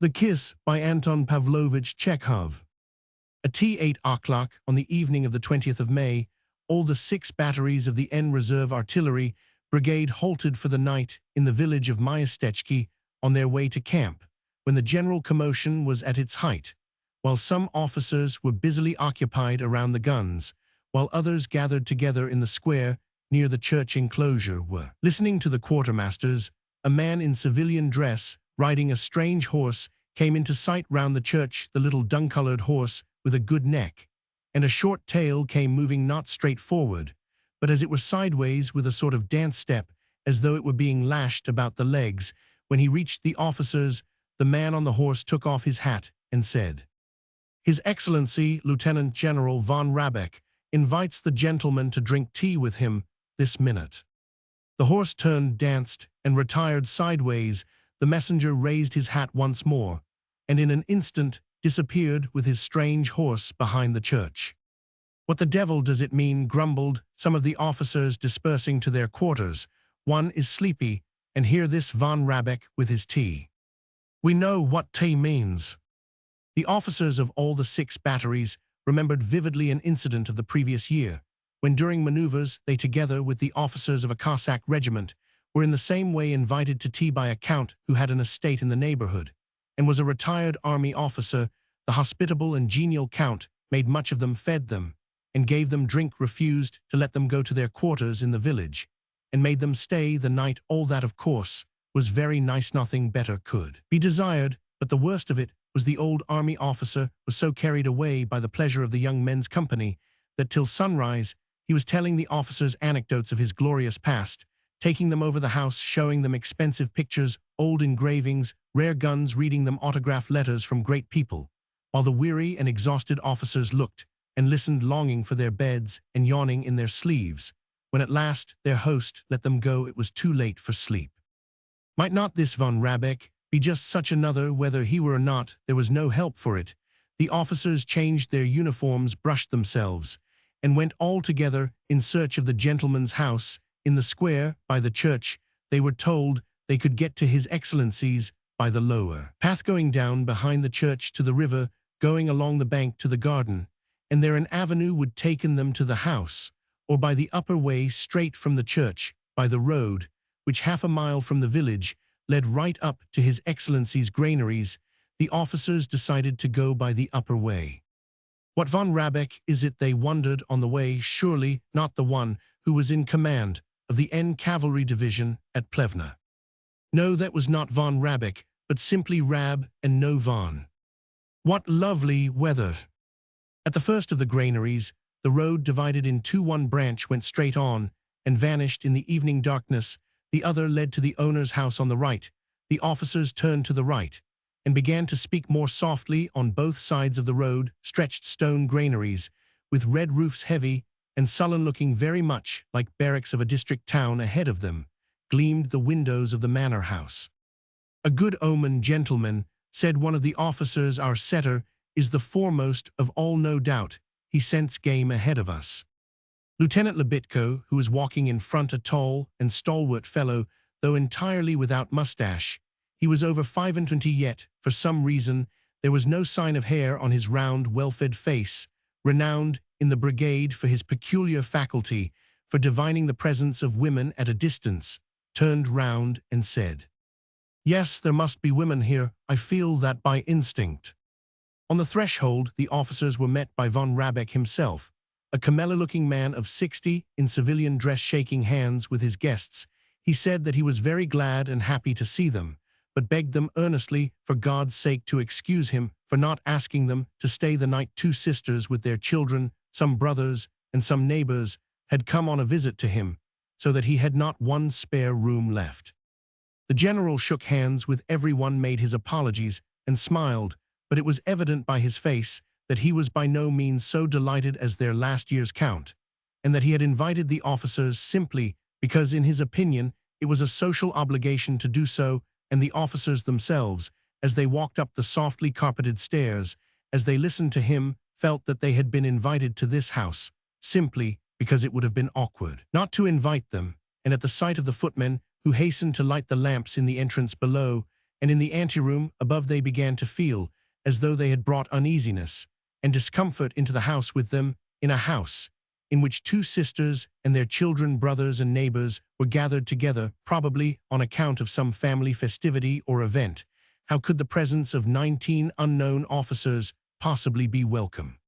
The Kiss by Anton Pavlovich Chekhov. At 8 o'clock on the evening of the 20th of May, all the 6 batteries of the N Reserve Artillery Brigade halted for the night in the village of Myastechki on their way to camp, when the general commotion was at its height, while some officers were busily occupied around the guns, while others gathered together in the square near the church enclosure were listening to the quartermasters. A man in civilian dress, riding a strange horse, came into sight round the church, the little dun-colored horse with a good neck, and a short tail came moving not straight forward, but as it were sideways with a sort of dance step, as though it were being lashed about the legs. When he reached the officers, the man on the horse took off his hat and said, "His Excellency, Lieutenant General von Rabeck, invites the gentleman to drink tea with him this minute." The horse turned, danced, and retired sideways. The messenger raised his hat once more, and in an instant disappeared with his strange horse behind the church. "What the devil does it mean?" grumbled some of the officers, dispersing to their quarters. "One is sleepy, and here this von Rabeck with his tea. We know what tea means." The officers of all the 6 batteries remembered vividly an incident of the previous year, when during maneuvers they, together with the officers of a Cossack regiment, were in the same way invited to tea by a count who had an estate in the neighborhood, and was a retired army officer. The hospitable and genial count made much of them, fed them, and gave them drink, refused to let them go to their quarters in the village, and made them stay the night. All that, of course, was very nice. Nothing better could be desired, but the worst of it was the old army officer was so carried away by the pleasure of the young men's company that till sunrise he was telling the officers anecdotes of his glorious past, taking them over the house, showing them expensive pictures, old engravings, rare guns, reading them autograph letters from great people, while the weary and exhausted officers looked and listened, longing for their beds and yawning in their sleeves. When at last their host let them go, it was too late for sleep. Might not this von Rabeck be just such another? Whether he were or not, there was no help for it. The officers changed their uniforms, brushed themselves, and went all together in search of the gentleman's house in the square by the church. They were told they could get to His Excellency's by the lower path going down behind the church to the river, going along the bank to the garden, and there an avenue would take them to the house, or by the upper way straight from the church, by the road, which 1/2 mile from the village led right up to His Excellency's granaries. The officers decided to go by the upper way. What von Rabeck is it, they wondered on the way? Surely not the one who was in command of the N Cavalry Division at Plevna. No, that was not von Rabeck, but simply Rab and no von. What lovely weather! At the first of the granaries, the road divided in two. One branch went straight on and vanished in the evening darkness. The other led to the owner's house on the right. The officers turned to the right and began to speak more softly. On both sides of the road stretched stone granaries, with red roofs, heavy and sullen, looking very much like barracks of a district town. Ahead of them gleamed the windows of the manor house. "A good omen, gentlemen," said one of the officers. "Our setter is the foremost of all, no doubt. He scents game ahead of us." Lieutenant Lebitko, who was walking in front, a tall and stalwart fellow, though entirely without mustache. He was over 25, yet, for some reason, there was no sign of hair on his round, well-fed face, renowned in the brigade for his peculiar faculty for divining the presence of women at a distance, turned round and said, "Yes, there must be women here. I feel that by instinct." On the threshold, the officers were met by von Rabeck himself, a camellia-looking man of 60, in civilian dress, shaking hands with his guests. He said that he was very glad and happy to see them, but begged them earnestly, for God's sake, to excuse him for not asking them to stay the night. 2 sisters with their children, some brothers, and some neighbors had come on a visit to him, so that he had not one spare room left. The general shook hands with everyone, made his apologies, and smiled, but it was evident by his face that he was by no means so delighted as their last year's count, and that he had invited the officers simply because, in his opinion, it was a social obligation to do so. And the officers themselves, as they walked up the softly carpeted stairs, as they listened to him, felt that they had been invited to this house simply because it would have been awkward not to invite them. And at the sight of the footmen, who hastened to light the lamps in the entrance below, and in the anteroom above they began to feel as though they had brought uneasiness and discomfort into the house with them, in a house in which two sisters and their children, brothers and neighbors, were gathered together, probably on account of some family festivity or event. How could the presence of 19 unknown officers possibly be welcome?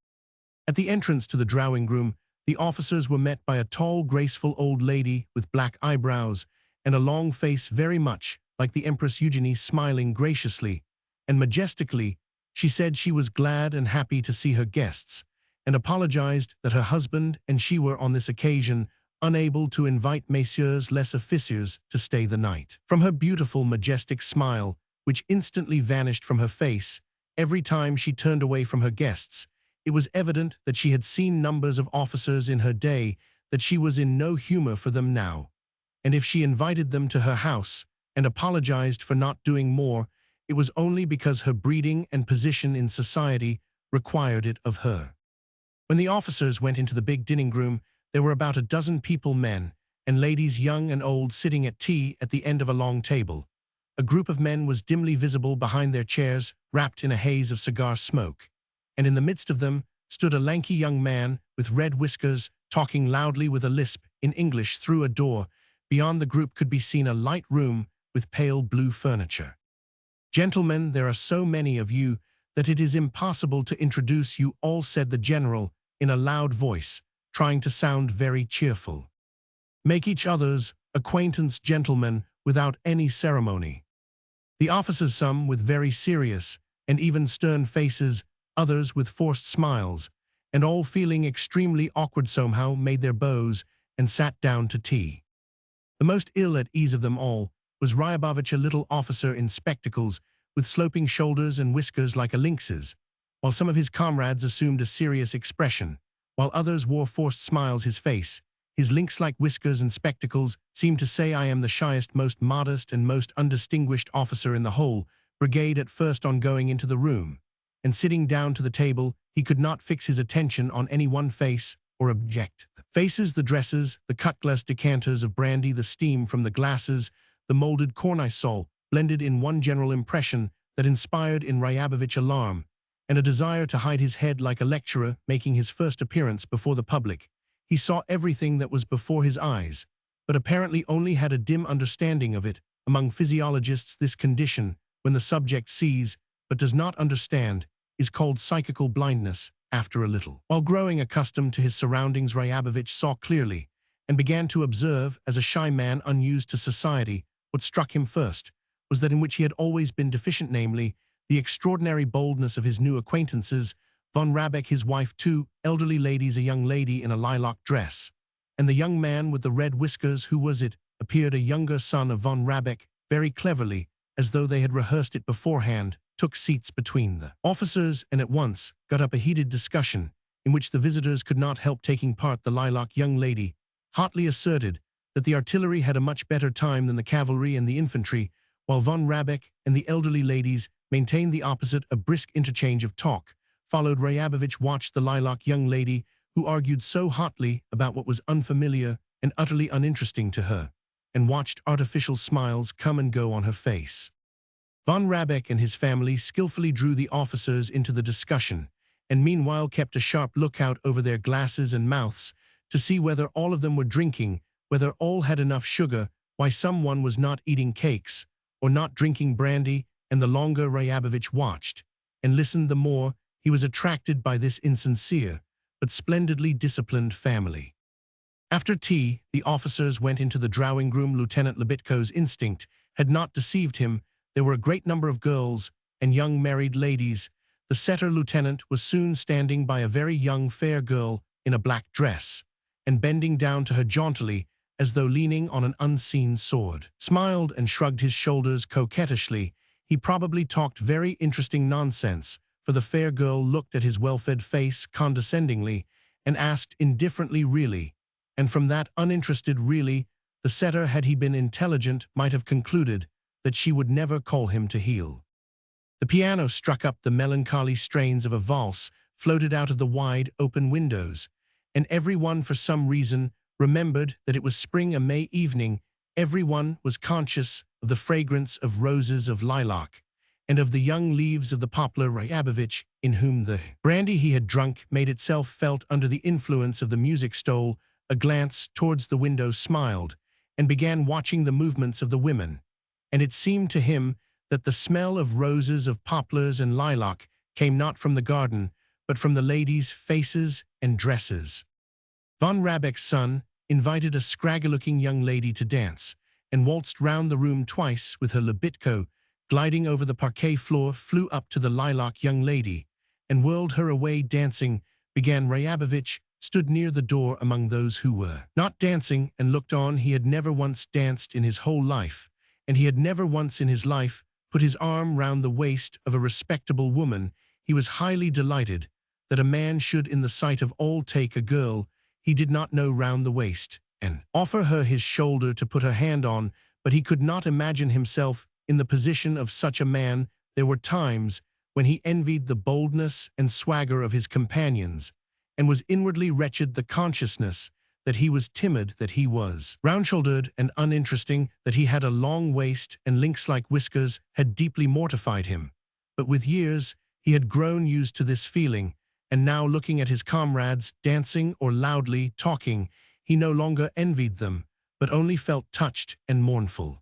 At the entrance to the drawing-room, the officers were met by a tall, graceful old lady with black eyebrows and a long face, very much like the Empress Eugenie, smiling graciously and majestically. She said she was glad and happy to see her guests, and apologized that her husband and she were on this occasion unable to invite messieurs les officiers to stay the night. From her beautiful, majestic smile, which instantly vanished from her face every time she turned away from her guests, it was evident that she had seen numbers of officers in her day, that she was in no humor for them now, and if she invited them to her house and apologized for not doing more, it was only because her breeding and position in society required it of her. When the officers went into the big dining room, there were about a dozen people, men and ladies, young and old, sitting at tea at the end of a long table. A group of men was dimly visible behind their chairs, wrapped in a haze of cigar smoke, and in the midst of them stood a lanky young man with red whiskers, talking loudly with a lisp in English through a door. Beyond the group could be seen a light room with pale blue furniture. "Gentlemen, there are so many of you that it is impossible to introduce you all," said the general in a loud voice, trying to sound very cheerful. "Make each other's acquaintance, gentlemen, without any ceremony." The officers, some with very serious and even stern faces, others with forced smiles, and all feeling extremely awkward somehow, made their bows and sat down to tea. The most ill at ease of them all was Ryabovich, a little officer in spectacles, with sloping shoulders and whiskers like a lynx's, while some of his comrades assumed a serious expression, while others wore forced smiles. His lynx-like whiskers and spectacles seemed to say, "I am the shyest, most modest, and most undistinguished officer in the whole brigade." At first, on going into the room and sitting down to the table, he could not fix his attention on any one face or object. The faces, the dresses, the cut-glass decanters of brandy, the steam from the glasses, the molded cornisol, blended in one general impression that inspired in Ryabovich alarm and a desire to hide his head like a lecturer making his first appearance before the public. He saw everything that was before his eyes, but apparently only had a dim understanding of it. Among physiologists, this condition, when the subject sees but does not understand, is called psychical blindness. After a little, while growing accustomed to his surroundings, Ryabovich saw clearly and began to observe, as a shy man unused to society. What struck him first was that in which he had always been deficient, namely, the extraordinary boldness of his new acquaintances. Von Rabeck, his wife, two elderly ladies, a young lady in a lilac dress, and the young man with the red whiskers. Who was it? Appeared a younger son of von Rabeck, very cleverly, as though they had rehearsed it beforehand, took seats between the officers, and at once got up a heated discussion, in which the visitors could not help taking part. The lilac young lady hotly asserted that the artillery had a much better time than the cavalry and the infantry, while von Rabeck and the elderly ladies maintained the opposite. A brisk interchange of talk followed. Ryabovich watched the lilac young lady, who argued so hotly about what was unfamiliar and utterly uninteresting to her, and watched artificial smiles come and go on her face. Von Rabeck and his family skillfully drew the officers into the discussion, and meanwhile kept a sharp lookout over their glasses and mouths to see whether all of them were drinking, whether all had enough sugar, why someone was not eating cakes or not drinking brandy. And the longer Ryabovich watched and listened, the more he was attracted by this insincere but splendidly disciplined family. After tea, the officers went into the drawing-room. Lieutenant Lebitko's instinct had not deceived him. There were a great number of girls and young married ladies. The setter lieutenant was soon standing by a very young fair girl in a black dress, and bending down to her jauntily, as though leaning on an unseen sword, smiled and shrugged his shoulders coquettishly. He probably talked very interesting nonsense, for the fair girl looked at his well-fed face condescendingly and asked indifferently, "Really?" And from that uninterested "really," the setter, had he been intelligent, might have concluded that she would never call him to heel. The piano struck up the melancholy strains of a valse, floated out of the wide, open windows, and everyone, for some reason, remembered that it was spring, a May evening. everyone was conscious of the fragrance of roses of lilac and of the young leaves of the poplar Ryabovich, in whom the brandy he had drunk made itself felt under the influence of the music stole a glance towards the window, smiled, and began watching the movements of the women, and it seemed to him that the smell of roses, of poplars and lilac came not from the garden, but from the ladies' faces and dresses. Von Rabeck's son invited a scraggy-looking young lady to dance, and waltzed round the room twice with her libitko, gliding over the parquet floor, flew up to the lilac young lady, and whirled her away dancing. Began Ryabovich, stood near the door among those who were not dancing, and looked on. He had never once danced in his whole life, and he had never once in his life put his arm round the waist of a respectable woman. He was highly delighted that a man should in the sight of all take a girl he did not know round the waist, and offer her his shoulder to put her hand on, but he could not imagine himself in the position of such a man. There were times when he envied the boldness and swagger of his companions, and was inwardly wretched. The consciousness that he was timid, that he was round-shouldered and uninteresting, that he had a long waist and lynx-like whiskers, had deeply mortified him. But with years he had grown used to this feeling, and now, looking at his comrades dancing or loudly talking, he no longer envied them, but only felt touched and mournful.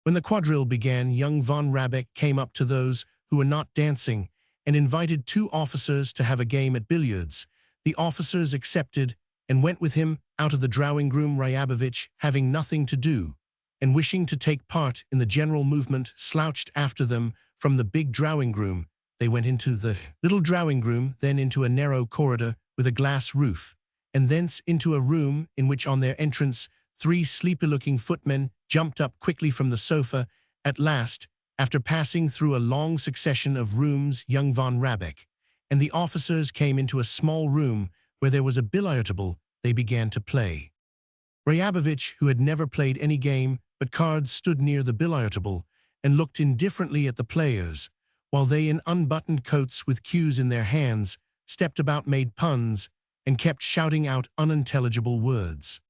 When the quadrille began, young von Rabeck came up to those who were not dancing and invited 2 officers to have a game at billiards. The officers accepted and went with him out of the drawing-room. Ryabovich, having nothing to do and wishing to take part in the general movement, slouched after them from the big drawing-room. They went into the little drawing-room, then into a narrow corridor with a glass roof, and thence into a room in which on their entrance 3 sleepy-looking footmen jumped up quickly from the sofa. At last, after passing through a long succession of rooms, young von Rabeck and the officers came into a small room where there was a billiard table. They began to play. Ryabovich, who had never played any game but cards, stood near the billiard table and looked indifferently at the players, while they, in unbuttoned coats with cues in their hands, stepped about, made puns, and kept shouting out unintelligible words.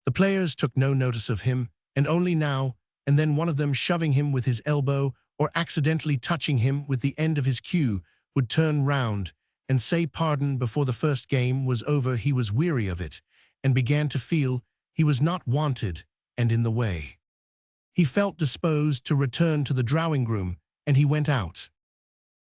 The players took no notice of him, and only now and then one of them, shoving him with his elbow or accidentally touching him with the end of his cue, would turn round and say pardon before the first game was over. He was weary of it, and began to feel he was not wanted and in the way. He felt disposed to return to the drawing-room, and he went out.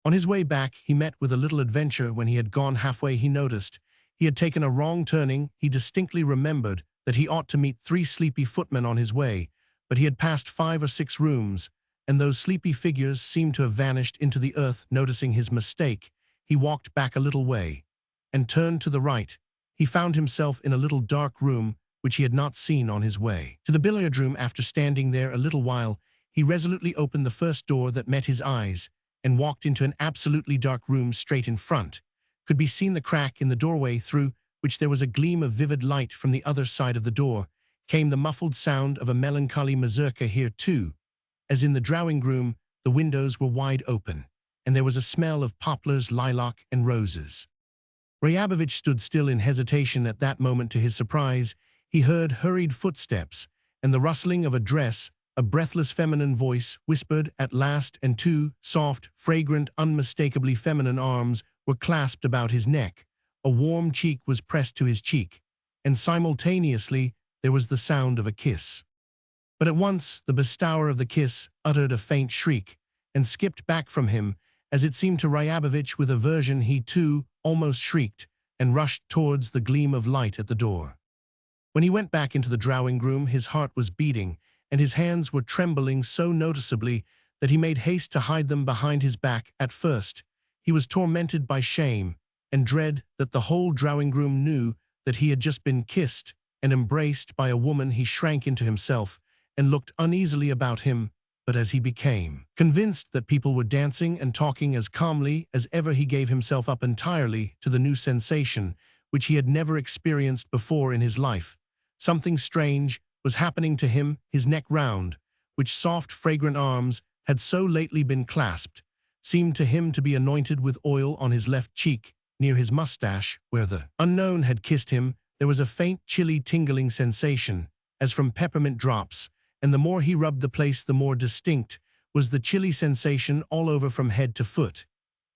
On his way back, he met with a little adventure. When he had gone halfway, he noticed he had taken a wrong turning. He distinctly remembered that he ought to meet 3 sleepy footmen on his way, but he had passed 5 or 6 rooms, and those sleepy figures seemed to have vanished into the earth. Noticing his mistake, he walked back a little way, and turned to the right. He found himself in a little dark room which he had not seen on his way to the billiard room. After standing there a little while, he resolutely opened the first door that met his eyes, and walked into an absolutely dark room. Straight in front could be seen the crack in the doorway, through which there was a gleam of vivid light. From the other side of the door came the muffled sound of a melancholy mazurka. Here, too, as in the drawing-room, the windows were wide open, and there was a smell of poplars, lilac, and roses. Ryabovich stood still in hesitation. At that moment, to his surprise, he heard hurried footsteps and the rustling of a dress. A breathless feminine voice whispered at last, and 2 soft, fragrant, unmistakably feminine arms were clasped about his neck. A warm cheek was pressed to his cheek, and simultaneously there was the sound of a kiss. But at once the bestower of the kiss uttered a faint shriek, and skipped back from him, as it seemed to Ryabovich with aversion. He too almost shrieked, and rushed towards the gleam of light at the door. When he went back into the drawing-room, his heart was beating, and his hands were trembling so noticeably that he made haste to hide them behind his back. At first, he was tormented by shame and dread that the whole drawing-room knew that he had just been kissed and embraced by a woman. He shrank into himself and looked uneasily about him, but as he became convinced that people were dancing and talking as calmly as ever, he gave himself up entirely to the new sensation which he had never experienced before in his life. Something strange was happening to him. His neck, round which soft, fragrant arms had so lately been clasped, seemed to him to be anointed with oil. On his left cheek, near his mustache, where the unknown had kissed him, there was a faint, chilly, tingling sensation, as from peppermint drops, and the more he rubbed the place, the more distinct was the chilly sensation all over from head to foot.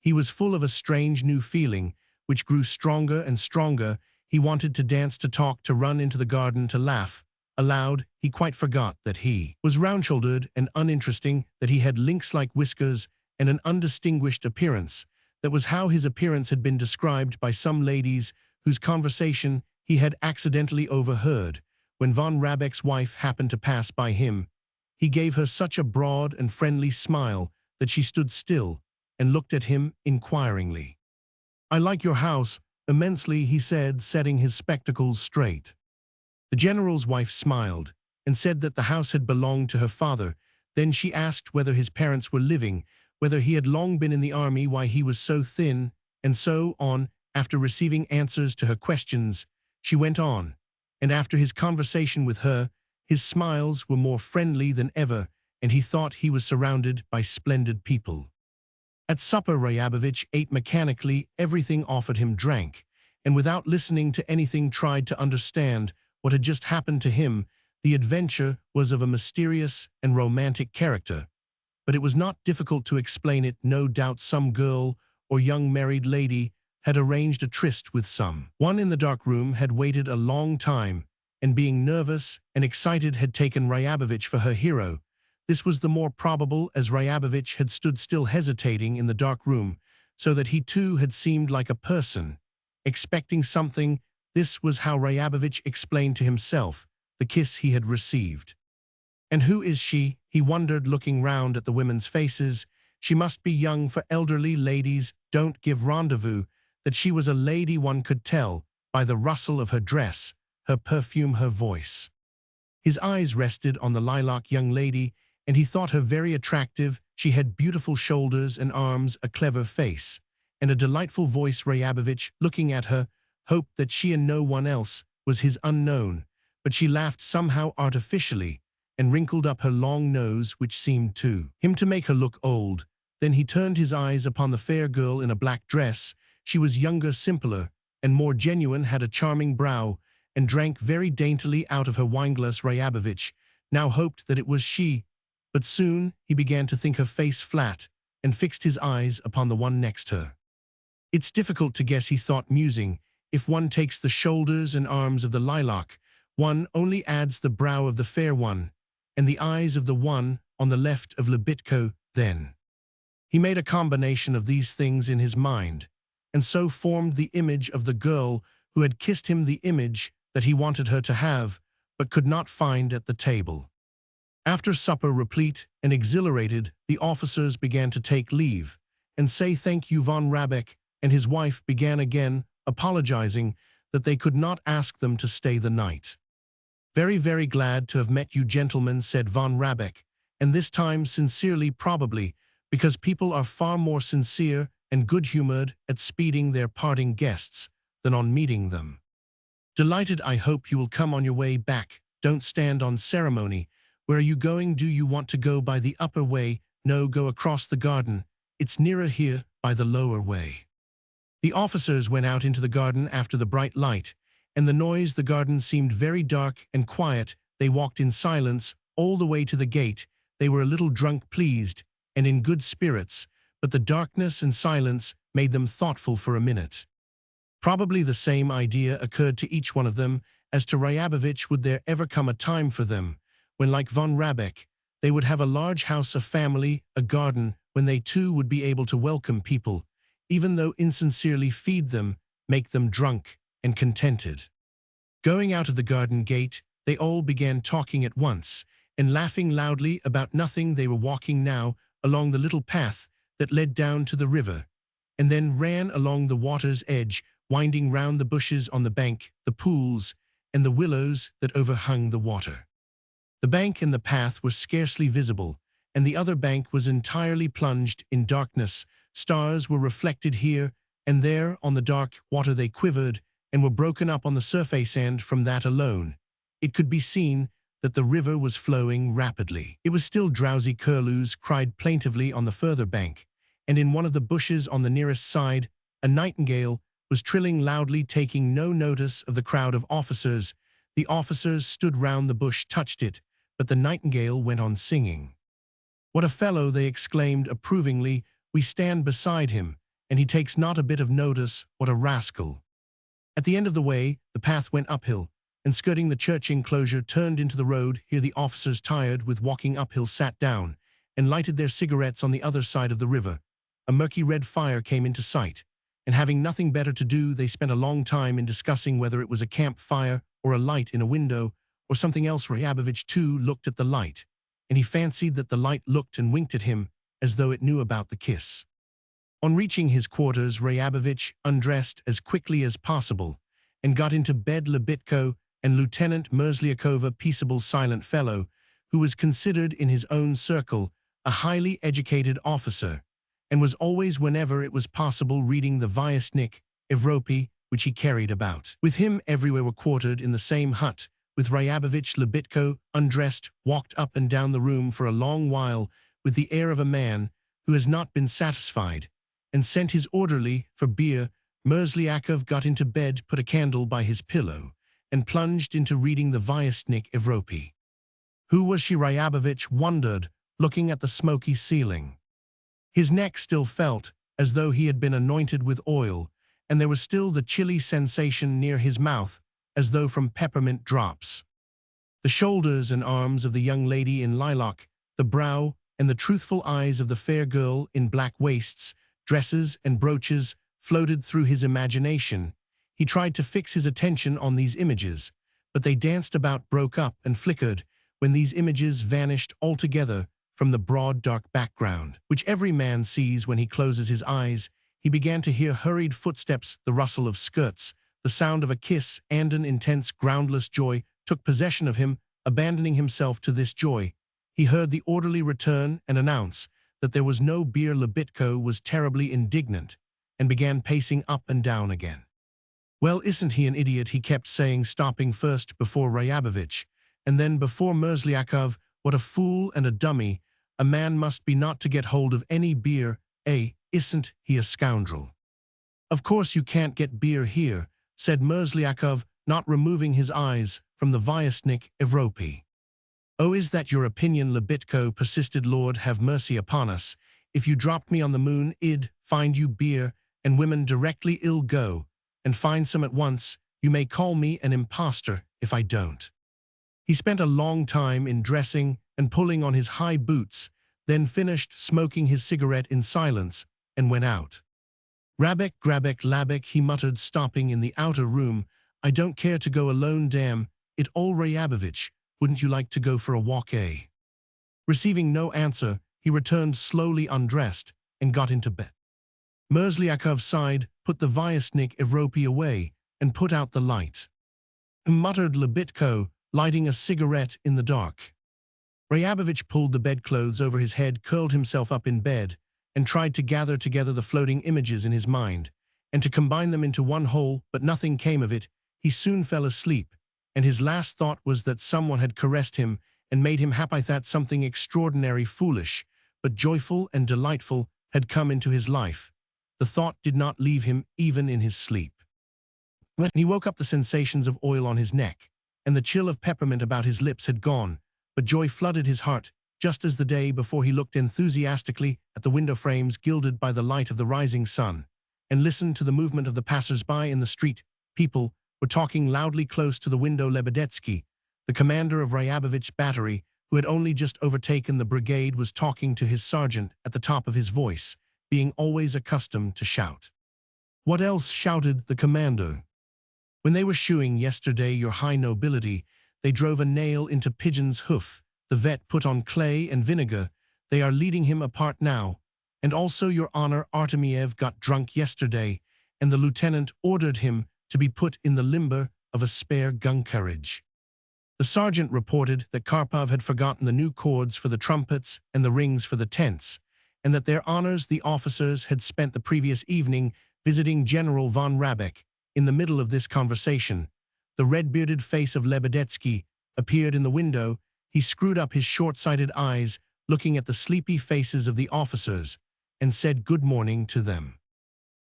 He was full of a strange new feeling, which grew stronger and stronger. He wanted to dance, to talk, to run into the garden, to laugh. Aloud, he quite forgot that he was round-shouldered and uninteresting, that he had lynx-like whiskers and an undistinguished appearance. That was how his appearance had been described by some ladies whose conversation he had accidentally overheard. When von Rabeck's wife happened to pass by him, he gave her such a broad and friendly smile that she stood still and looked at him inquiringly. "I like your house immensely," he said, setting his spectacles straight. The general's wife smiled and said that the house had belonged to her father. Then she asked whether his parents were living, whether he had long been in the army, why he was so thin, and so on. After receiving answers to her questions, she went on, and after his conversation with her, his smiles were more friendly than ever, and he thought he was surrounded by splendid people. At supper, Ryabovich ate mechanically everything offered him, drank, and without listening to anything tried to understand what had just happened to him. The adventure was of a mysterious and romantic character, but it was not difficult to explain it. No doubt some girl or young married lady had arranged a tryst with some one in the dark room, had waited a long time, and being nervous and excited had taken Ryabovich for her hero. This was the more probable as Ryabovich had stood still hesitating in the dark room, so that he too had seemed like a person expecting something. This was how Ryabovich explained to himself the kiss he had received. "And who is she?" he wondered, looking round at the women's faces. She must be young, for elderly ladies don't give rendezvous. That she was a lady one could tell by the rustle of her dress, her perfume, her voice. His eyes rested on the lilac young lady, and he thought her very attractive. She had beautiful shoulders and arms, a clever face, and a delightful voice. Ryabovich, looking at her, hoped that she and no one else was his unknown, but she laughed somehow artificially and wrinkled up her long nose, which seemed to him to make her look old. Then he turned his eyes upon the fair girl in a black dress. She was younger, simpler, and more genuine, had a charming brow, and drank very daintily out of her wineglass. Ryabovich now hoped that it was she, but soon he began to think her face flat, and fixed his eyes upon the one next her. "It's difficult to guess," he thought, musing. "If one takes the shoulders and arms of the lilac, one only adds the brow of the fair one, and the eyes of the one on the left of Lebitko. Then he made a combination of these things in his mind, and so formed the image of the girl who had kissed him, the image that he wanted her to have, but could not find at the table." After supper, replete and exhilarated, the officers began to take leave and say thank you. Von Rabeck and his wife began again, apologizing that they could not ask them to stay the night. "Very, very glad to have met you, gentlemen," said von Rabeck, and this time sincerely, probably because people are far more sincere and good-humored at speeding their parting guests than on meeting them. "Delighted. I hope you will come on your way back. Don't stand on ceremony. Where are you going? Do you want to go by the upper way?" "No, go across the garden. It's nearer here, by the lower way." The officers went out into the garden after the bright light and the noise. The garden seemed very dark and quiet. They walked in silence all the way to the gate. They were a little drunk, pleased, and in good spirits, but the darkness and silence made them thoughtful for a minute. Probably the same idea occurred to each one of them as to Ryabovich. Would there ever come a time for them when, like von Rabeck, they would have a large house, a family, a garden, when they too would be able to welcome people, even though insincerely, feed them, make them drunk and contented? Going out of the garden gate, they all began talking at once and laughing loudly about nothing. They were walking now along the little path that led down to the river, and then ran along the water's edge, winding round the bushes on the bank, the pools, and the willows that overhung the water. The bank and the path were scarcely visible, and the other bank was entirely plunged in darkness. Stars were reflected here and there on the dark water. They quivered and were broken up on the surface, and from that alone it could be seen that the river was flowing rapidly. It was still drowsy. Curlews cried plaintively on the further bank, and in one of the bushes on the nearest side a nightingale was trilling loudly, taking no notice of the crowd of officers. The officers stood round the bush, touched it, but the nightingale went on singing. "What a fellow," they exclaimed approvingly. "We stand beside him, and he takes not a bit of notice. What a rascal." At the end of the way, the path went uphill, and skirting the church enclosure turned into the road. Here the officers, tired with walking uphill, sat down and lighted their cigarettes on the other side of the river. A murky red fire came into sight, and having nothing better to do, they spent a long time in discussing whether it was a campfire or a light in a window or something else. Ryabovich too looked at the light, and he fancied that the light looked and winked at him as though it knew about the kiss. On reaching his quarters, Ryabovich undressed as quickly as possible and got into bed. Lebitko and Lieutenant Merzlyakov, a peaceable, silent fellow who was considered in his own circle a highly educated officer, and was always, whenever it was possible, reading the Vyestnik Evropy, which he carried about with him everywhere, were quartered in the same hut with Ryabovich. Lebitko, undressed, walked up and down the room for a long while with the air of a man who has not been satisfied, and sent his orderly for beer. Merzlyakov got into bed, put a candle by his pillow, and plunged into reading the Vyestnik Evropy. Who was she? Ryabovich wondered, looking at the smoky ceiling. His neck still felt as though he had been anointed with oil, and there was still the chilly sensation near his mouth, as though from peppermint drops. The shoulders and arms of the young lady in lilac, the brow and the truthful eyes of the fair girl in black waists, dresses, and brooches floated through his imagination. He tried to fix his attention on these images, but they danced about, broke up, and flickered when these images vanished altogether from the broad, dark background, which every man sees when he closes his eyes. He began to hear hurried footsteps, the rustle of skirts, the sound of a kiss, and an intense, groundless joy took possession of him. Abandoning himself to this joy, he heard the orderly return and announce that there was no beer. Lebitko was terribly indignant and began pacing up and down again. "Well, isn't he an idiot?" he kept saying, stopping first before Ryabovich and then before Merzlyakov. "What a fool and a dummy a man must be not to get hold of any beer, eh? Isn't he a scoundrel?" "Of course you can't get beer here," said Merzlyakov, not removing his eyes from the Vyestnik Evropy. "Oh, is that your opinion?" Lebitko persisted. "Lord have mercy upon us. If you dropped me on the moon, I'd find you beer and women directly. I'll go and find some at once. You may call me an impostor if I don't." He spent a long time in dressing and pulling on his high boots, then finished smoking his cigarette in silence and went out. "Rabek, grabek, labek," he muttered, stopping in the outer room. "I don't care to go alone, damn it all. Ryabovich, wouldn't you like to go for a walk, eh?" Receiving no answer, he returned slowly, undressed, and got into bed. Merzlyakov sighed, put the Vyestnik Evropy away, and put out the light. Muttered Lebitko, lighting a cigarette in the dark. Ryabovich pulled the bedclothes over his head, curled himself up in bed, and tried to gather together the floating images in his mind, and to combine them into one whole, but nothing came of it. He soon fell asleep, and his last thought was that someone had caressed him and made him happy. That something extraordinary, foolish, but joyful and delightful had come into his life. The thought did not leave him even in his sleep. When he woke up, the sensations of oil on his neck and the chill of peppermint about his lips had gone, but joy flooded his heart, just as the day before. He looked enthusiastically at the window frames gilded by the light of the rising sun, and listened to the movement of the passers-by in the street. People were talking loudly close to the window. Lebedetsky, the commander of Ryabovich's battery, who had only just overtaken the brigade, was talking to his sergeant at the top of his voice, being always accustomed to shout. "What else?" shouted the commander. "When they were shoeing yesterday, your high nobility, they drove a nail into Pigeon's hoof. The vet put on clay and vinegar. They are leading him apart now. And also, your honor, Artemiev got drunk yesterday, and the lieutenant ordered him to be put in the limber of a spare gun carriage." The sergeant reported that Karpov had forgotten the new cords for the trumpets and the rings for the tents, and that their honors, the officers, had spent the previous evening visiting General von Rabeck. In the middle of this conversation, the red-bearded face of Lebedetsky appeared in the window. He screwed up his short-sighted eyes, looking at the sleepy faces of the officers, and said good morning to them.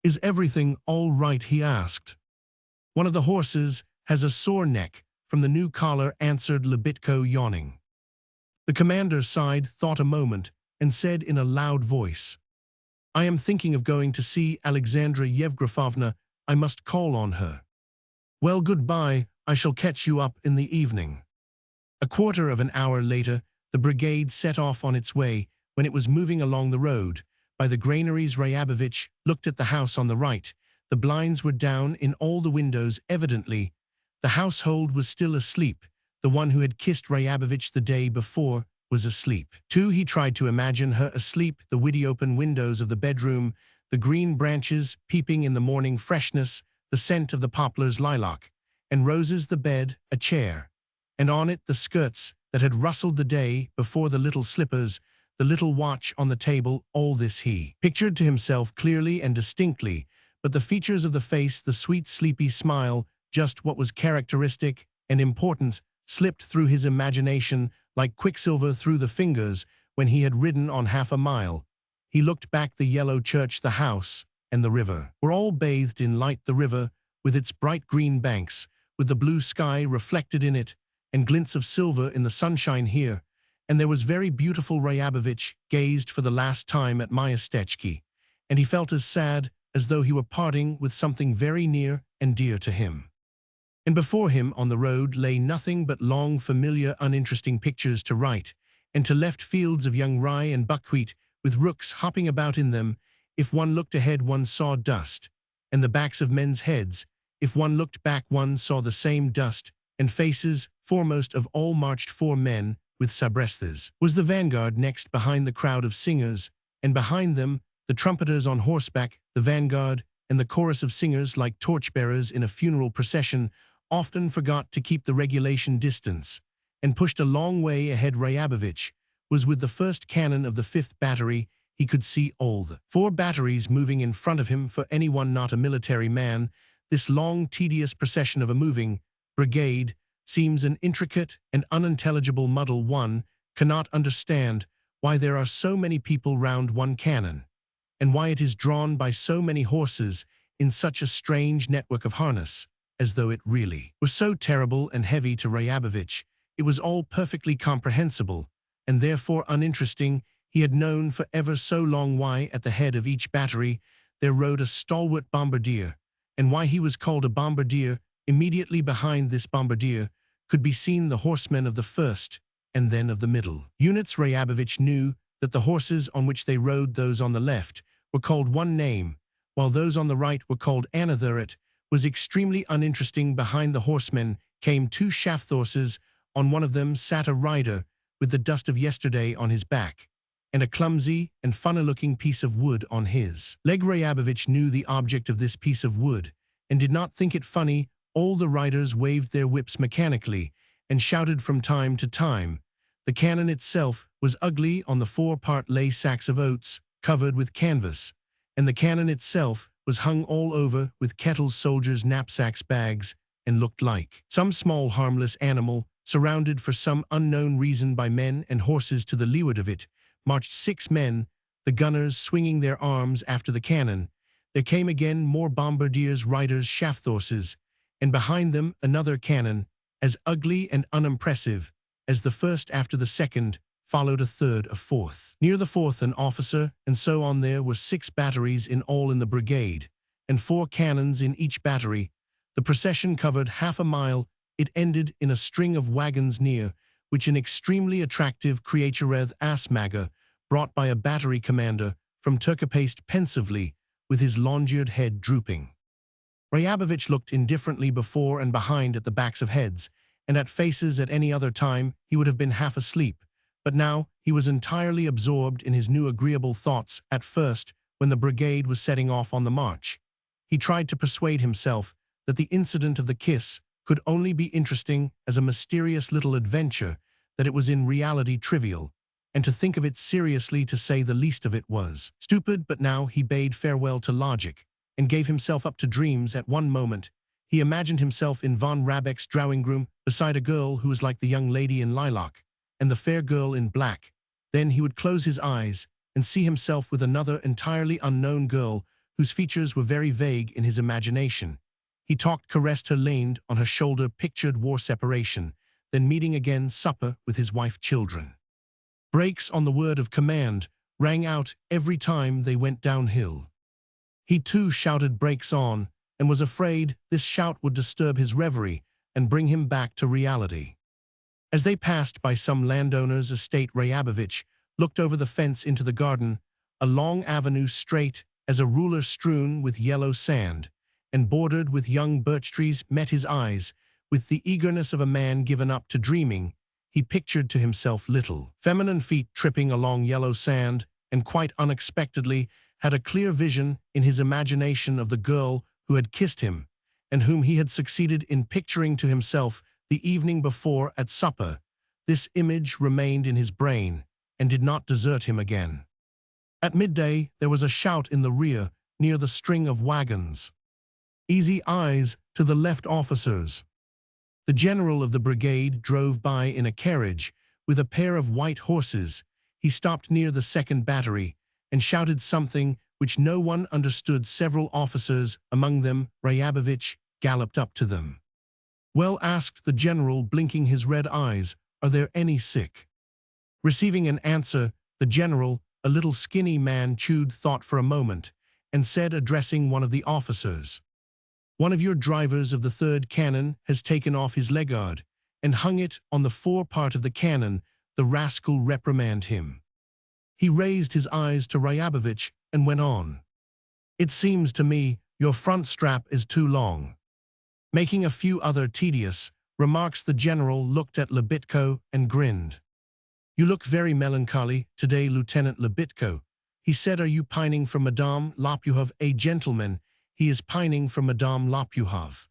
"Is everything all right?" he asked. "One of the horses has a sore neck from the new collar," answered Lebitko, yawning. The commander sighed, thought a moment, and said in a loud voice, "I am thinking of going to see Alexandra Yevgrafovna. I must call on her." "Well, goodbye. I shall catch you up in the evening." A quarter of an hour later, the brigade set off on its way. When it was moving along the road by the granaries, Ryabovich looked at the house on the right. The blinds were down in all the windows. Evidently, the household was still asleep. The one who had kissed Ryabovich the day before was asleep. Too, he tried to imagine her asleep, the wide open windows of the bedroom, the green branches peeping in the morning freshness, the scent of the poplars, lilac, and roses, the bed, a chair, and on it the skirts that had rustled the day before, the little slippers, the little watch on the table. All this he pictured to himself clearly and distinctly, but the features of the face, the sweet sleepy smile, just what was characteristic and important, slipped through his imagination like quicksilver through the fingers. When he had ridden on half a mile, he looked back. The yellow church, the house, and the river were all bathed in light. The river, with its bright green banks, with the blue sky reflected in it, and glints of silver in the sunshine here, and there was very beautiful. Ryabovich gazed for the last time at Myastechki, and he felt as sad as though he were parting with something very near and dear to him. And before him on the road lay nothing but long, familiar, uninteresting pictures to right and to left, fields of young rye and buckwheat with rooks hopping about in them. If one looked ahead, one saw dust and the backs of men's heads. If one looked back, one saw the same dust and faces. Foremost of all marched 4 men with sabrestas. Was the vanguard next, behind the crowd of singers, and behind them the trumpeters on horseback. The vanguard and the chorus of singers, like torchbearers in a funeral procession, often forgot to keep the regulation distance and pushed a long way ahead. Ryabovich was with the first cannon of the 5th battery. He could see all the 4 batteries moving in front of him. For anyone not a military man, this long, tedious procession of a moving brigade seems an intricate and unintelligible muddle. One cannot understand why there are so many people round one cannon, and why it is drawn by so many horses in such a strange network of harness, as though it really was so terrible and heavy. To Ryabovich, it was all perfectly comprehensible, and therefore uninteresting. He had known for ever so long why at the head of each battery there rode a stalwart bombardier, and why he was called a bombardier. Immediately behind this bombardier could be seen the horsemen of the first and then of the middle units. Ryabovich knew that the horses on which they rode, those on the left, were called one name, while those on the right were called another. It was extremely uninteresting. Behind the horsemen came 2 shaft horses. On one of them sat a rider with the dust of yesterday on his back, and a clumsy and funny-looking piece of wood on his leg. Ryabovich knew the object of this piece of wood, and did not think it funny. All the riders waved their whips mechanically and shouted from time to time. The cannon itself was ugly. On the forepart lay sacks of oats covered with canvas, and the cannon itself was hung all over with kettles, soldiers' knapsacks, bags, and looked like some small harmless animal, surrounded for some unknown reason by men and horses. To the leeward of it marched 6 men, the gunners swinging their arms after the cannon. There came again more bombardiers, riders, shaft horses, and behind them another cannon, as ugly and unimpressive as the first. After the second followed a third, a fourth. Near the fourth an officer, and so on. There were 6 batteries in all in the brigade, and 4 cannons in each battery. The procession covered half a mile. It ended in a string of wagons near which an extremely attractive creature, Asmaga, brought by a battery commander from Turkey, paced pensively with his long-eared head drooping. Ryabovich looked indifferently before and behind at the backs of heads, and at faces. At any other time he would have been half asleep, but now he was entirely absorbed in his new agreeable thoughts. At first, when the brigade was setting off on the march, he tried to persuade himself that the incident of the kiss could only be interesting as a mysterious little adventure, that it was in reality trivial, and to think of it seriously, to say the least of it, was stupid. But now he bade farewell to logic and gave himself up to dreams. At one moment he imagined himself in von Rabeck's drawing room beside a girl who was like the young lady in lilac and the fair girl in black. Then he would close his eyes and see himself with another entirely unknown girl whose features were very vague in his imagination. He talked, caressed her, leaned on her shoulder, pictured war, separation, then meeting again, supper with his wife, children. Brakes on the word of command rang out every time they went downhill. He too shouted brakes on, and was afraid this shout would disturb his reverie and bring him back to reality. As they passed by some landowner's estate, Ryabovich looked over the fence into the garden, a long avenue straight as a ruler strewn with yellow sand, and bordered with young birch trees met his eyes. With the eagerness of a man given up to dreaming, he pictured to himself little, feminine feet tripping along yellow sand, and quite unexpectedly had a clear vision in his imagination of the girl who had kissed him, and whom he had succeeded in picturing to himself the evening before at supper. This image remained in his brain and did not desert him again. At midday there was a shout in the rear, near the string of wagons. Easy eyes to the left, officers. The general of the brigade drove by in a carriage with a pair of white horses. He stopped near the second battery and shouted something which no one understood. Several officers, among them Ryabovich, galloped up to them. "Well," asked the general, blinking his red eyes, "are there any sick?" Receiving an answer, the general, a little skinny man, chewed thought for a moment and said, addressing one of the officers, "One of your drivers of the third cannon has taken off his legard and hung it on the fore part of the cannon. The rascal, reprimand him." He raised his eyes to Ryabovich and went on, "It seems to me your front strap is too long." Making a few other tedious remarks, the general looked at Lebitko and grinned. "You look very melancholy today, Lieutenant Lebitko," he said. "Are you pining for Madame Lopukov?" "A gentleman, he is pining for Madame Lopukov."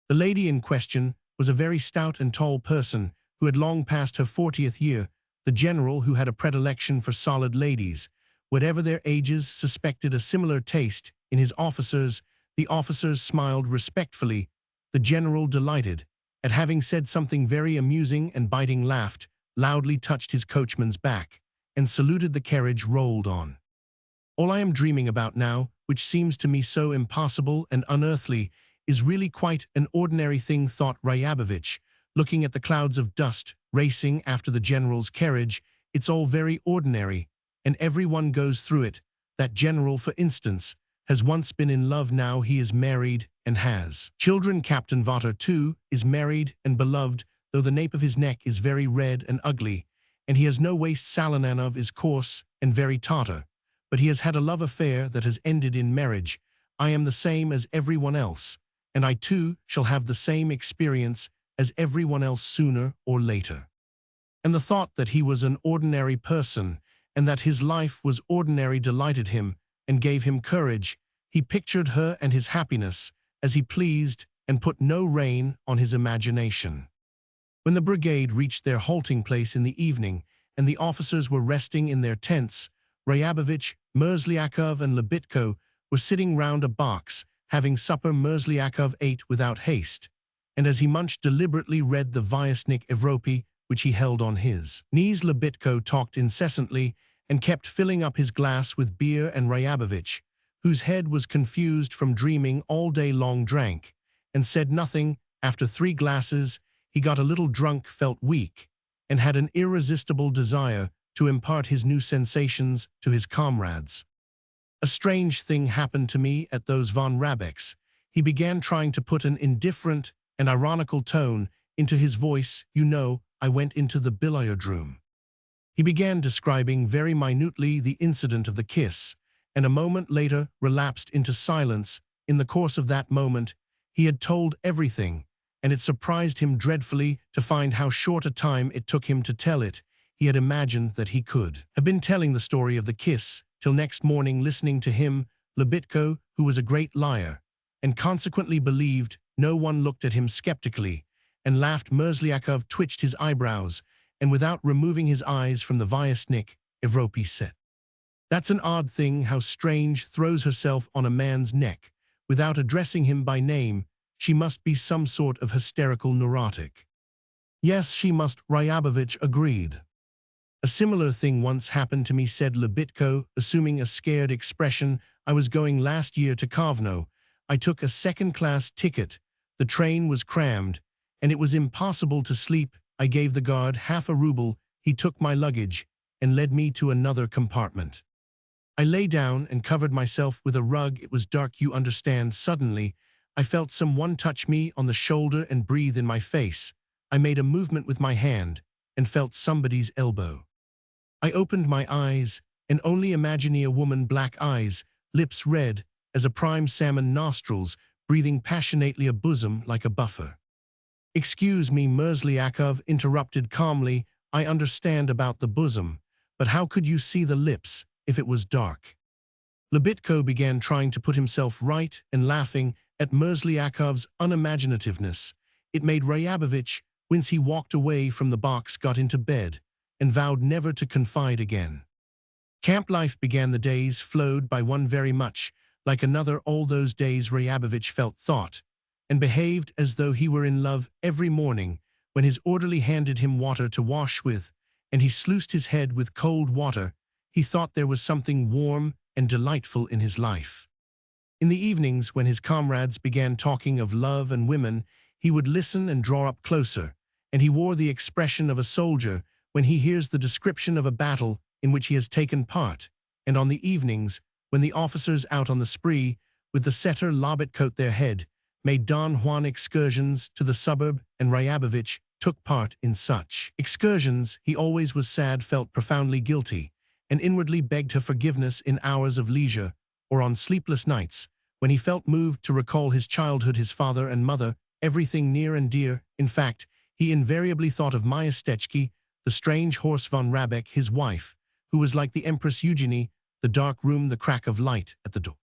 The lady in question was a very stout and tall person who had long passed her 40th year. The general, who had a predilection for solid ladies, whatever their ages, suspected a similar taste in his officers. The officers smiled respectfully. The general, delighted at having said something very amusing and biting, laughed, loudly touched his coachman's back, and saluted. The carriage rolled on. "All I am dreaming about now, which seems to me so impossible and unearthly, is really quite an ordinary thing," thought Ryabovich, looking at the clouds of dust racing after the general's carriage. "It's all very ordinary, and everyone goes through it. That general, for instance, has once been in love. Now he is married and has children. Captain Vater, too, is married and beloved, though the nape of his neck is very red and ugly, and he has no waist. Salananov is coarse and very Tatar, but he has had a love affair that has ended in marriage. I am the same as everyone else, and I too shall have the same experience as everyone else sooner or later." And the thought that he was an ordinary person and that his life was ordinary delighted him and gave him courage. He pictured her and his happiness as he pleased and put no rein on his imagination. When the brigade reached their halting place in the evening and the officers were resting in their tents, Ryabovich, Merzlyakov and Lebitko were sitting round a box having supper. Merzlyakov ate without haste, and as he munched deliberately read the Vyasnik Evropy, which he held on his knees. Lebitko talked incessantly and kept filling up his glass with beer, and Ryabovich, whose head was confused from dreaming all day long, drank and said nothing. After 3 glasses, he got a little drunk, felt weak, and had an irresistible desire to impart his new sensations to his comrades. "A strange thing happened to me at those von Rabeks," he began, trying to put an indifferent and ironical tone into his voice. "You know, I went into the billiard room." He began describing very minutely the incident of the kiss, and a moment later relapsed into silence. In the course of that moment, he had told everything, and it surprised him dreadfully to find how short a time it took him to tell it. He had imagined that he could have been telling the story of the kiss till next morning. Listening to him, Lebitko, who was a great liar, and consequently believed no one, looked at him skeptically and laughed. Merzlyakov twitched his eyebrows, and without removing his eyes from the Vyasnik Evropy said, "That's an odd thing, how strange, throws herself on a man's neck without addressing him by name. She must be some sort of hysterical neurotic." "Yes, she must," Ryabovich agreed. "A similar thing once happened to me," said Lebitko, assuming a scared expression. "I was going last year to Kovno. I took a second-class ticket. The train was crammed, and it was impossible to sleep. I gave the guard half a ruble. He took my luggage. and led me to another compartment. I lay down and covered myself with a rug. It was dark, you understand. Suddenly, I felt someone touch me on the shoulder and breathe in my face. I made a movement with my hand and felt somebody's elbow. I opened my eyes and only imagining a woman, black eyes, lips red as a prime salmon, nostrils, breathing passionately, a bosom like a buffer. Excuse me, Chekhov interrupted calmly. I understand about the bosom, but how could you see the lips if it was dark? Lebitko began trying to put himself right and laughing at Chekov's unimaginativeness. It made Ryabovich wince. He walked away from the box, got into bed, and vowed never to confide again. Camp life began. The days flowed by one very much like another. All those days Ryabovich felt, thought, and behaved as though he were in love. Every morning, when his orderly handed him water to wash with, and he sluiced his head with cold water, he thought there was something warm and delightful in his life. In the evenings, when his comrades began talking of love and women, he would listen and draw up closer, and he wore the expression of a soldier when he hears the description of a battle in which he has taken part. And on the evenings, when the officers out on the spree, with the setter Lobotko their head, made Don Juan excursions to the suburb, and Ryabovich took part in such excursions, he always was sad, felt profoundly guilty, and inwardly begged her forgiveness in hours of leisure or on sleepless nights, when he felt moved to recall his childhood, his father and mother, everything near and dear. In fact, he invariably thought of Maya Stechki, the strange horse von Rabeck, his wife, who was like the Empress Eugenie, the dark room, the crack of light at the door.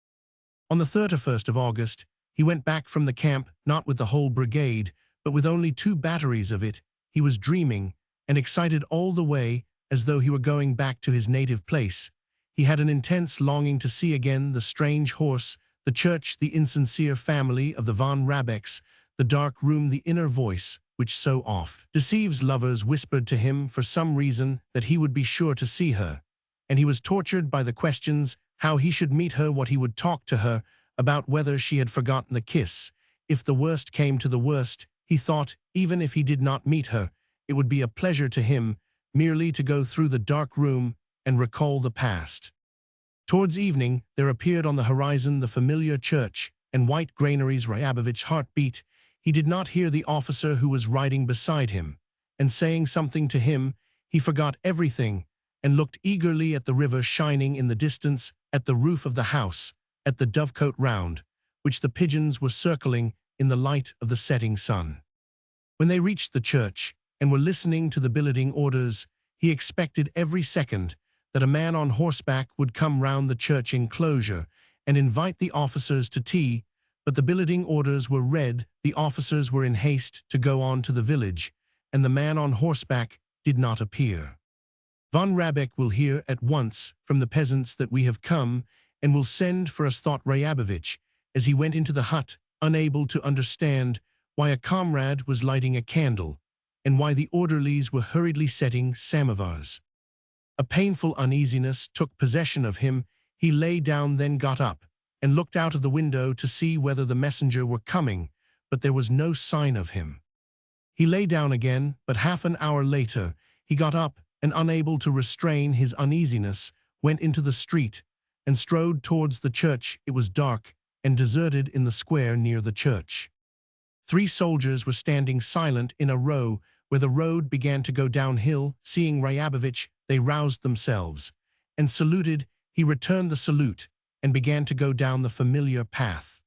On the 31st of August, he went back from the camp, not with the whole brigade, but with only 2 batteries of it. He was dreaming and excited all the way, as though he were going back to his native place. He had an intense longing to see again the strange horse, the church, the insincere family of the von Rabecks, the dark room, the inner voice, which so oft deceives lovers, whispered to him for some reason that he would be sure to see her. And he was tortured by the questions, how he should meet her, what he would talk to her about, whether she had forgotten the kiss. If the worst came to the worst, he thought, even if he did not meet her, it would be a pleasure to him merely to go through the dark room and recall the past. Towards evening, there appeared on the horizon the familiar church and white granaries. Ryabovich's heart beat. He did not hear the officer who was riding beside him, and saying something to him, he forgot everything and looked eagerly at the river shining in the distance, at the roof of the house, at the dovecote round, which the pigeons were circling in the light of the setting sun. When they reached the church and were listening to the billeting orders, he expected every second that a man on horseback would come round the church enclosure and invite the officers to tea, but the billeting orders were read, the officers were in haste to go on to the village, and the man on horseback did not appear. Von Rabeck will hear at once from the peasants that we have come, and will send for us, thought Ryabovich, as he went into the hut, unable to understand why a comrade was lighting a candle, and why the orderlies were hurriedly setting samovars. A painful uneasiness took possession of him. He lay down, then got up, and looked out of the window to see whether the messenger were coming, but there was no sign of him. He lay down again, but half an hour later, he got up, and unable to restrain his uneasiness, went into the street, and strode towards the church. It was dark and deserted in the square near the church. 3 soldiers were standing silent in a row where the road began to go downhill. Seeing Ryabovich, they roused themselves, and saluted. He returned the salute, and began to go down the familiar path.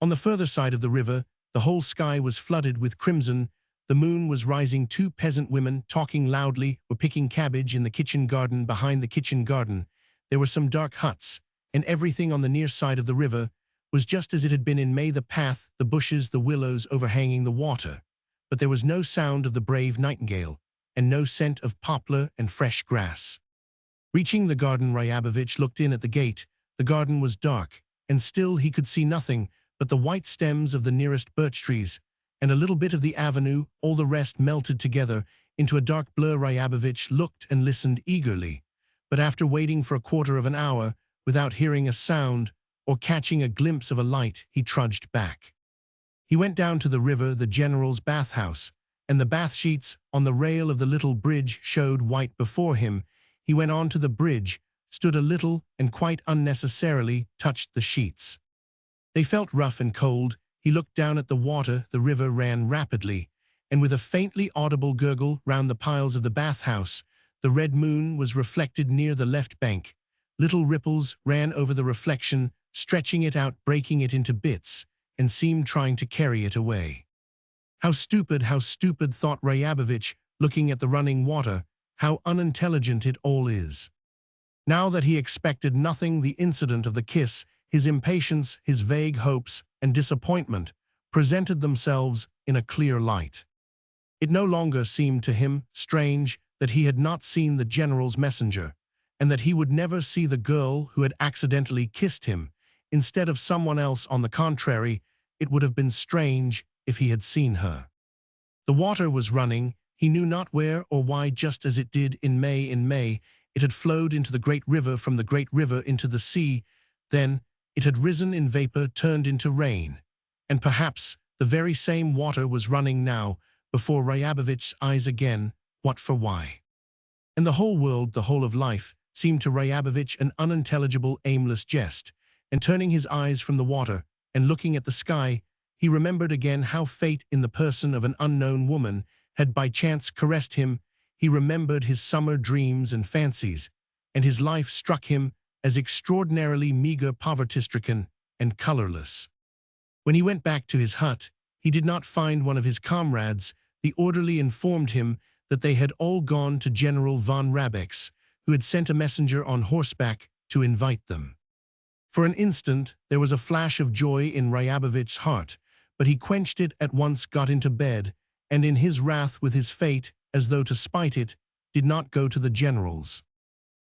On the further side of the river, the whole sky was flooded with crimson. The moon was rising. 2 peasant women, talking loudly, were picking cabbage in the kitchen garden. Behind the kitchen garden, there were some dark huts, and everything on the near side of the river was just as it had been in May. The path, the bushes, the willows overhanging the water, but there was no sound of the brave nightingale, and no scent of poplar and fresh grass. Reaching the garden, Ryabovich looked in at the gate. The garden was dark, and still he could see nothing but the white stems of the nearest birch trees, and a little bit of the avenue. All the rest melted together into a dark blur. Ryabovich looked and listened eagerly, but after waiting for a quarter of an hour, without hearing a sound or catching a glimpse of a light, he trudged back. He went down to the river, the general's bathhouse, and the bath sheets on the rail of the little bridge showed white before him. he went on to the bridge, stood a little, and quite unnecessarily touched the sheets. They felt rough and cold. He looked down at the water. The river ran rapidly, and with a faintly audible gurgle round the piles of the bathhouse, the red moon was reflected near the left bank. Little ripples ran over the reflection, stretching it out, breaking it into bits, and seemed trying to carry it away. How stupid, thought Ryabovich, looking at the running water. How unintelligent it all is. Now that he expected nothing, the incident of the kiss, his impatience, his vague hopes, and disappointment presented themselves in a clear light. It no longer seemed to him strange that he had not seen the general's messenger, and that he would never see the girl who had accidentally kissed him. Instead of someone else, on the contrary, it would have been strange if he had seen her. The water was running, he knew not where or why, just as it did in May. In May, it had flowed into the great river, from the great river into the sea. Then it had risen in vapor, turned into rain. And perhaps the very same water was running now before Ryabovich's eyes again. What for? Why? And the whole world, the whole of life, seemed to Ryabovich an unintelligible, aimless jest. And turning his eyes from the water and looking at the sky, he remembered again how fate, in the person of an unknown woman, had by chance caressed him. He remembered his summer dreams and fancies, and his life struck him as extraordinarily meager, poverty-stricken, and colorless. When he went back to his hut, he did not find one of his comrades. The orderly informed him that they had all gone to General von Rabeck's, who had sent a messenger on horseback to invite them. For an instant, there was a flash of joy in Ryabovich's heart, but he quenched it at once, got into bed, and in his wrath with his fate, as though to spite it, did not go to the general's.